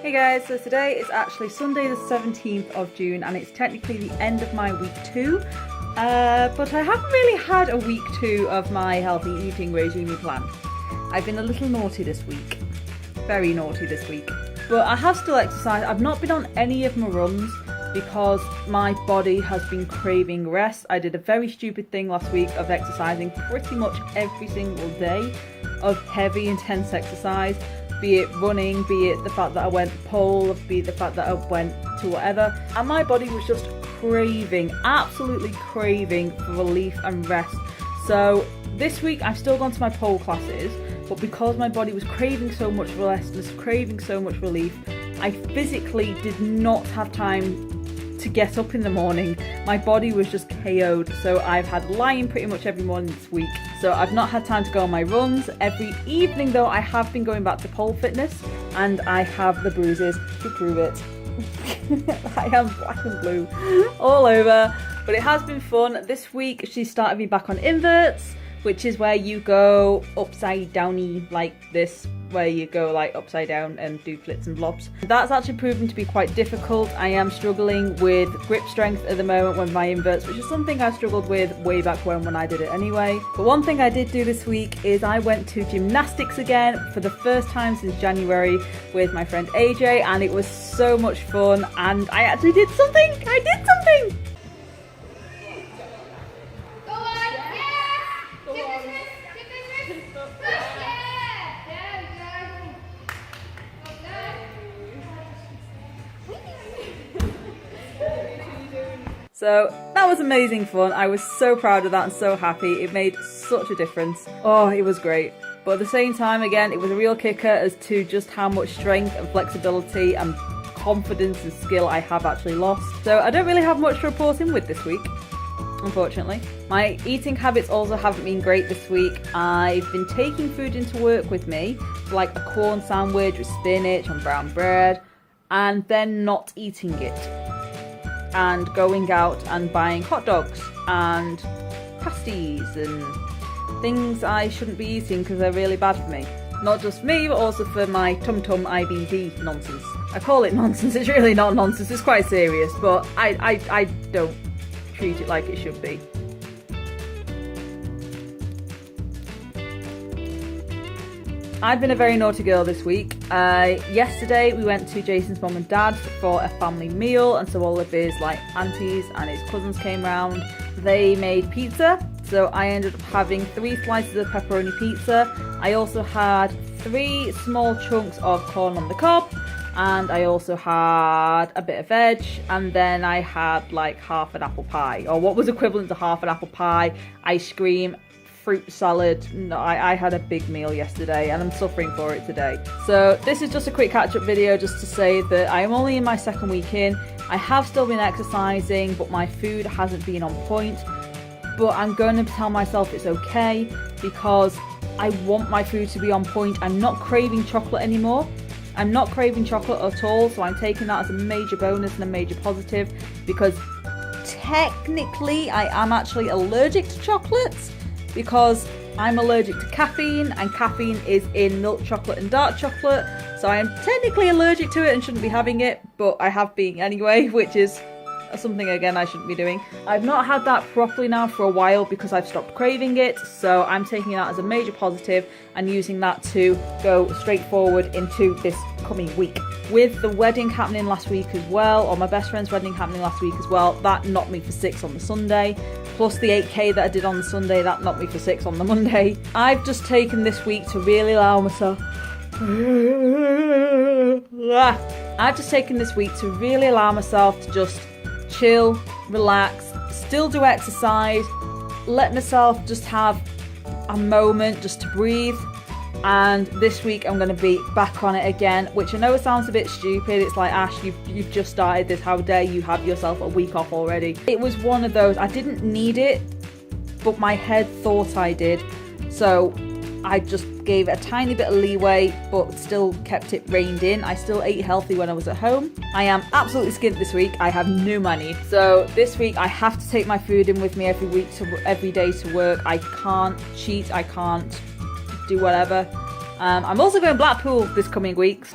Hey guys, so today is actually Sunday the 17th of June and it's technically the end of my week 2. But I haven't really had a week 2 of my healthy eating regime plan. I've been a little naughty this week. Very naughty this week. But I have still exercised. I've not been on any of my runs because my body has been craving rest. I did a very stupid thing last week of exercising pretty much every single day of heavy, intense exercise. Be it running, be it the fact that I went pole, be it the fact that I went to whatever. And my body was just craving, absolutely craving for relief and rest. So this week I've still gone to my pole classes, but because my body was craving so much rest, was craving so much relief, I physically did not have time to get up in the morning. My body was just KO'd, so I've had lying pretty much every morning this week. So I've not had time to go on my runs. Every evening though, I have been going back to pole fitness and I have the bruises to prove it. I am black and blue all over, but it has been fun. This week she started me back on inverts, which is where you go upside downy like this, where you go like upside down and do flits and blobs. That's actually proven to be quite difficult. I am struggling with grip strength at the moment with my inverts, which is something I struggled with way back when I did it anyway. But one thing I did do this week is I went to gymnastics again for the first time since January with my friend AJ, and it was so much fun and I actually did something! I did something! So that was amazing fun. I was so proud of that and so happy. It made such a difference. Oh, it was great. But at the same time, again, it was a real kicker as to just how much strength and flexibility and confidence and skill I have actually lost. So I don't really have much to report in with this week, unfortunately. My eating habits also haven't been great this week. I've been taking food into work with me, like a corn sandwich with spinach and brown bread, and then not eating it. And going out and buying hot dogs and pasties and things I shouldn't be eating because they're really bad for me. Not just me, but also for my tum-tum IBD nonsense. I call it nonsense, it's really not nonsense, it's quite serious, but I don't treat it like it should be. I've been a very naughty girl this week. Yesterday we went to Jason's mum and dad for a family meal, and so all of his like aunties and his cousins came round. They made pizza, so I ended up having 3 slices of pepperoni pizza. I also had 3 small chunks of corn on the cob, and I also had a bit of veg, and then I had like half an apple pie, or what was equivalent to half an apple pie, ice cream, fruit salad. No, I had a big meal yesterday and I'm suffering for it today. So this is just a quick catch-up video just to say that I am only in my 2nd week in. I have still been exercising, but my food hasn't been on point. But I'm going to tell myself it's okay because I want my food to be on point. I'm not craving chocolate anymore. I'm not craving chocolate at all, so I'm taking that as a major bonus and a major positive, because technically I am actually allergic to chocolates, because I'm allergic to caffeine, and caffeine is in milk chocolate and dark chocolate, so I am technically allergic to it and shouldn't be having it, but I have been anyway, which is something again I shouldn't be doing. I've not had that properly now for a while because I've stopped craving it, so I'm taking that as a major positive and using that to go straight forward into this coming week. With the wedding happening last week as well, or my best friend's wedding happening last week as well, that knocked me for 6 on the Sunday. Plus the 8k that I did on the Sunday, that knocked me for 6 on the Monday. I've just taken this week to really allow myself... I've just taken this week to really allow myself to just chill, relax, still do exercise, let myself just have a moment just to breathe. And this week I'm going to be back on it again, which I know it sounds a bit stupid. It's like, Ash, you've just started this, how dare you have yourself a week off already. It was one of those, I didn't need it, but my head thought I did, so I just gave it a tiny bit of leeway, but still kept it reined in. I still ate healthy when I was at home. I am absolutely skint this week. I have no money, so this week I have to take my food in with me every day to work. I can't cheat, I can't do whatever. I'm also going Blackpool this coming week.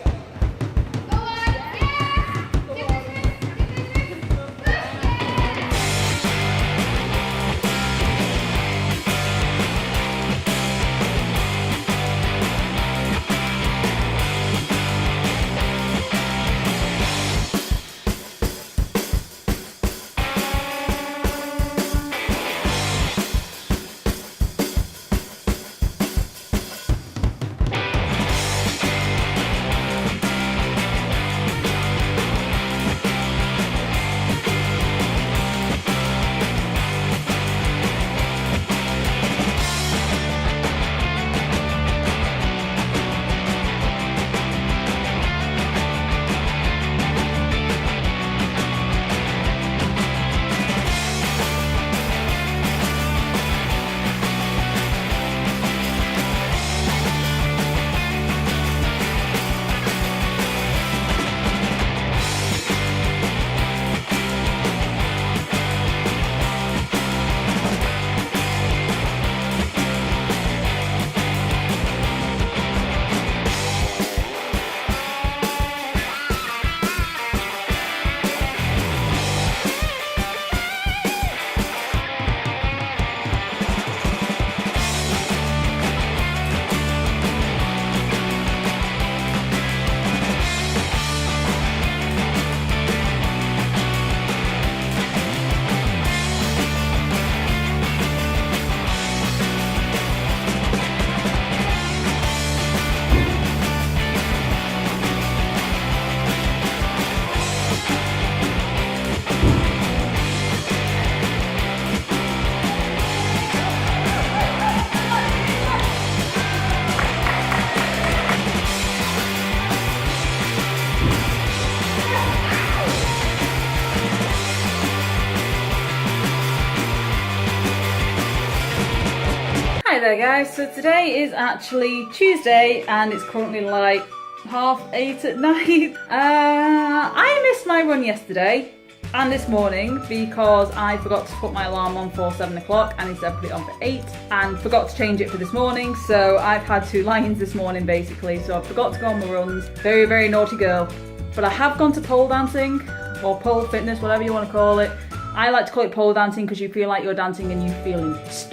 there guys, so today is actually Tuesday and it's currently like 8:30 at night. I missed my run yesterday and this morning because I forgot to put my alarm on for 7 o'clock and instead put it on for 8 and forgot to change it for this morning, so I've had 2 lie-ins this morning basically, so I forgot to go on my runs. Very, very naughty girl. But I have gone to pole dancing, or pole fitness, whatever you want to call it. I like to call it pole dancing because you feel like you're dancing and you feel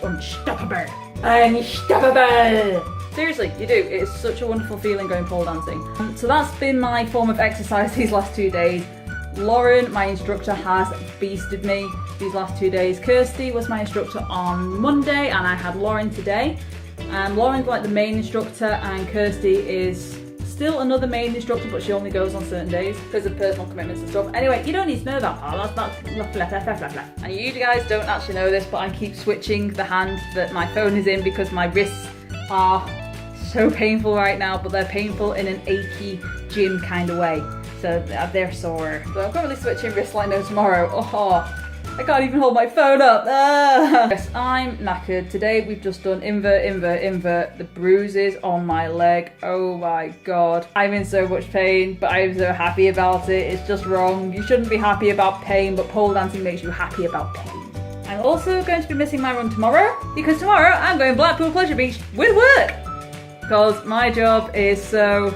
unstoppable. Unstoppable! Seriously, you do. It's such a wonderful feeling going pole dancing. So that's been my form of exercise these last 2 days. Lauren, my instructor, has beasted me these last 2 days. Kirsty was my instructor on Monday and I had Lauren today. Lauren's like the main instructor and Kirsty is still another main instructor, but she only goes on certain days because of personal commitments and stuff. Anyway, you don't need to know that. Oh, that's and you guys don't actually know this, but I keep switching the hand that my phone is in because my wrists are so painful right now, but they're painful in an achy gym kind of way. So they're sore. So I'm currently switching wrists like no tomorrow. Oh, I can't even hold my phone up. Yes, I'm knackered. Today we've just done invert, invert, invert. The bruises on my leg. Oh my god. I'm in so much pain, but I'm so happy about it. It's just wrong. You shouldn't be happy about pain, but pole dancing makes you happy about pain. I'm also going to be missing my run tomorrow because tomorrow I'm going Blackpool Pleasure Beach with work. Because my job is so...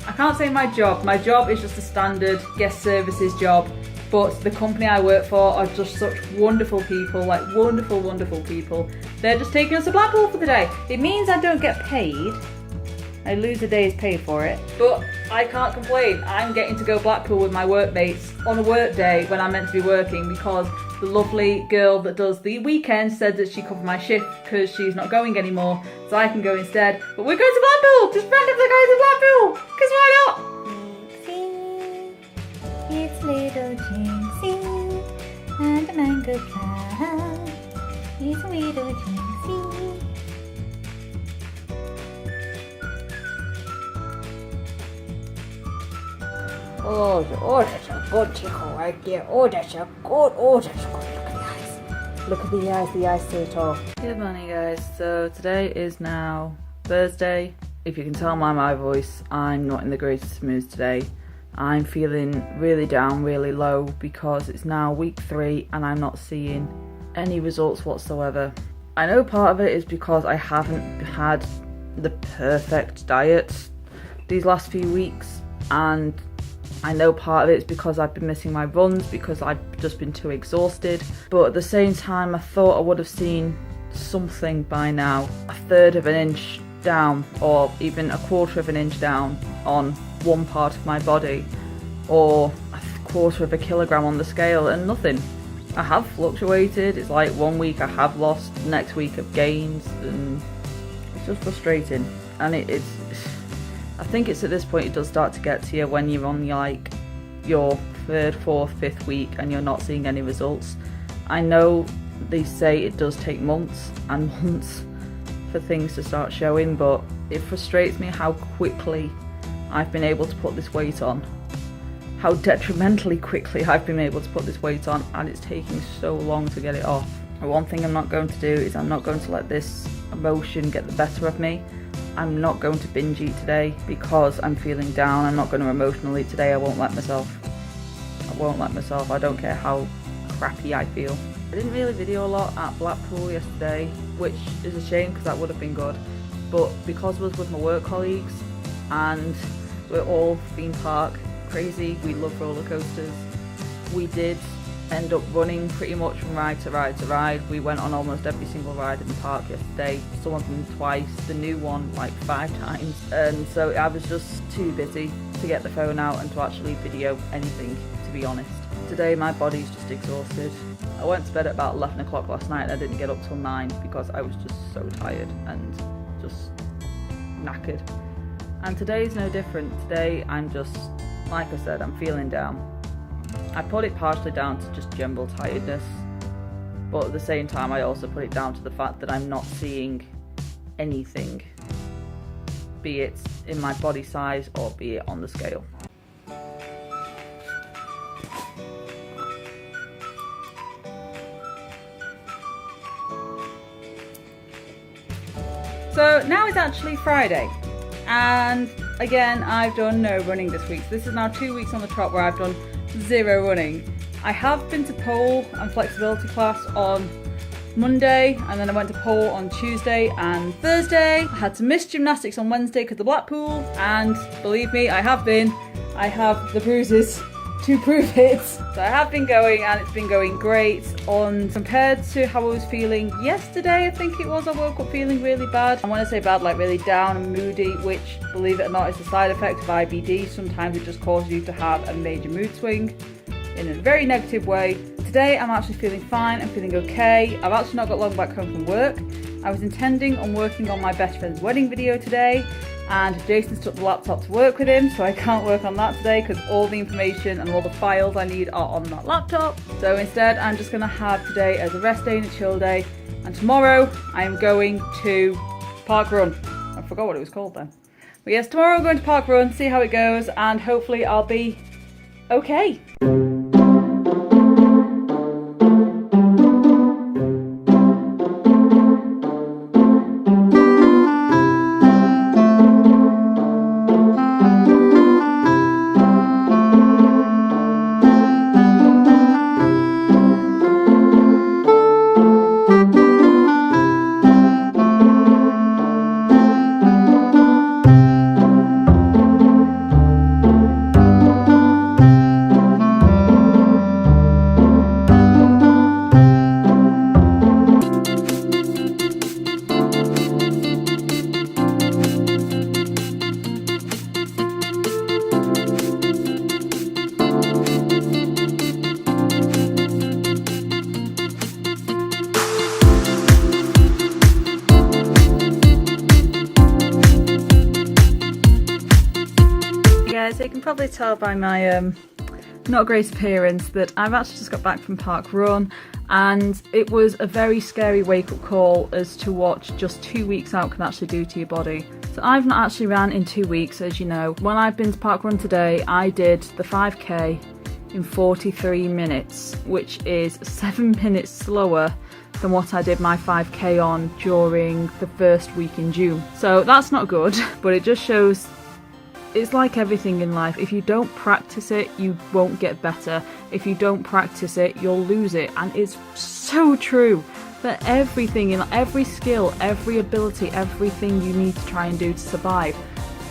I can't say my job. My job is just a standard guest services job. But the company I work for are just such wonderful people, like wonderful, wonderful people. They're just taking us to Blackpool for the day. It means I don't get paid. I lose a day's pay for it. But I can't complain. I'm getting to go Blackpool with my workmates on a work day when I'm meant to be working because the lovely girl that does the weekend said that she covered my shift because she's not going anymore. So I can go instead. But we're going to Blackpool! Just randomly going to Blackpool! Because why not? It's little Jinxie and a mango cloud. It's little Jinxie. Oh, that's a good tickle right there. Oh, that's a good, oh, that's good. Look at the eyes. Look at the eyes so tall. Good morning guys, so today is now Thursday. If you can tell by my voice, I'm not in the greatest mood today. I'm feeling really down, really low because it's now week 3 and I'm not seeing any results whatsoever. I know part of it is because I haven't had the perfect diet these last few weeks, and I know part of it is because I've been missing my runs because I've just been too exhausted. But at the same time, I thought I would have seen something by now. 1/3 of an inch down, or even 1/4 of an inch down on one part of my body, or 1/4 of a kilogram on the scale, and nothing. I have fluctuated. It's like one week I have lost, the next week I've gained, and it's just frustrating. And it's I think it's at this point it does start to get to you when you're on your 3rd, 4th, 5th week and you're not seeing any results. I know they say it does take months and months for things to start showing, but it frustrates me how quickly I've been able to put this weight on. How detrimentally quickly I've been able to put this weight on, and it's taking so long to get it off. And one thing I'm not going to do is I'm not going to let this emotion get the better of me. I'm not going to binge eat today because I'm feeling down. I'm not going to emotionally today. I won't let myself. I won't let myself. I don't care how crappy I feel. I didn't really video a lot at Blackpool yesterday, which is a shame because that would have been good. But because I was with my work colleagues and we're all theme park crazy, we love roller coasters, we did end up running pretty much from ride to ride to ride. We went on almost every single ride in the park yesterday, some of them twice, the new one like 5 times, and so I was just too busy to get the phone out and to actually video anything, to be honest. Today my body's just exhausted. I went to bed at about 11 o'clock last night and I didn't get up till 9 because I was just so tired and just knackered. And today's no different. Today I'm just, like I said, I'm feeling down. I put it partially down to just general tiredness, but at the same time I also put it down to the fact that I'm not seeing anything, be it in my body size or be it on the scale. So now it's actually Friday, and again I've done no running this week. So this is now 2 weeks on the trot where I've done zero running. I have been to pole and flexibility class on Monday, and then I went to pole on Tuesday and Thursday. I had to miss gymnastics on Wednesday because of Blackpool, and believe me, I have the bruises to prove it. So I have been going, and it's been going great. On compared to how I was feeling yesterday, I think it was, I woke up feeling really bad. I want to say bad, like really down and moody, which, believe it or not, is a side effect of IBD. Sometimes it just causes you to have a major mood swing in a very negative way. Today I'm actually feeling fine, I'm feeling okay. I've actually not got long back home from work. I was intending on working on my best friend's wedding video today, and Jason's took the laptop to work with him, so I can't work on that today because all the information and all the files I need are on that laptop. So instead I'm just going to have today as a rest day and a chill day, and tomorrow I am going to Park Run. I forgot what it was called then. But yes, tomorrow I'm going to Park Run, see how it goes, and hopefully I'll be okay. So you can probably tell by my not great appearance that I've actually just got back from Park Run, and it was a very scary wake-up call as to what just 2 weeks out can actually do to your body. So I've not actually ran in 2 weeks, as you know. When I've been to Park Run today, I did the 5k in 43 minutes, which is 7 minutes slower than what I did my 5k on during the first week in June. So that's not good, but it just shows it's like everything in life. If you don't practice it, you won't get better. If you don't practice it, you'll lose it. And it's so true that everything, in every skill, every ability, everything you need to try and do to survive,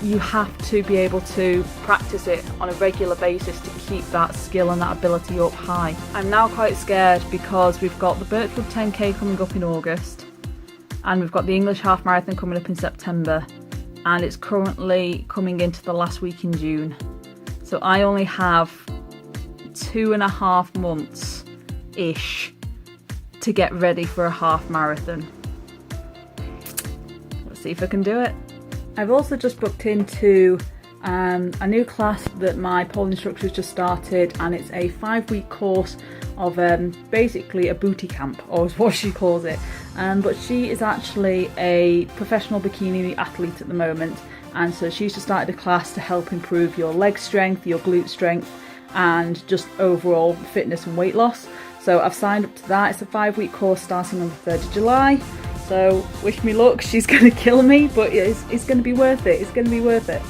you have to be able to practice it on a regular basis to keep that skill and that ability up high. I'm now quite scared because we've got the Birchwood 10k coming up in August, and we've got the English half marathon coming up in September, and it's currently coming into the last week in June. So I only have 2.5 months ish to get ready for a half marathon. Let's see if I can do it. I've also just booked into a new class that my pole instructor has just started, and it's a 5-week course of basically a booty camp, or is what she calls it. But she is actually a professional bikini athlete at the moment, and so she's just started a class to help improve your leg strength, your glute strength, and just overall fitness and weight loss. So I've signed up to that. It's a 5-week course starting on the 3rd of July. So wish me luck. She's going to kill me, but it's going to be worth it. It's going to be worth it.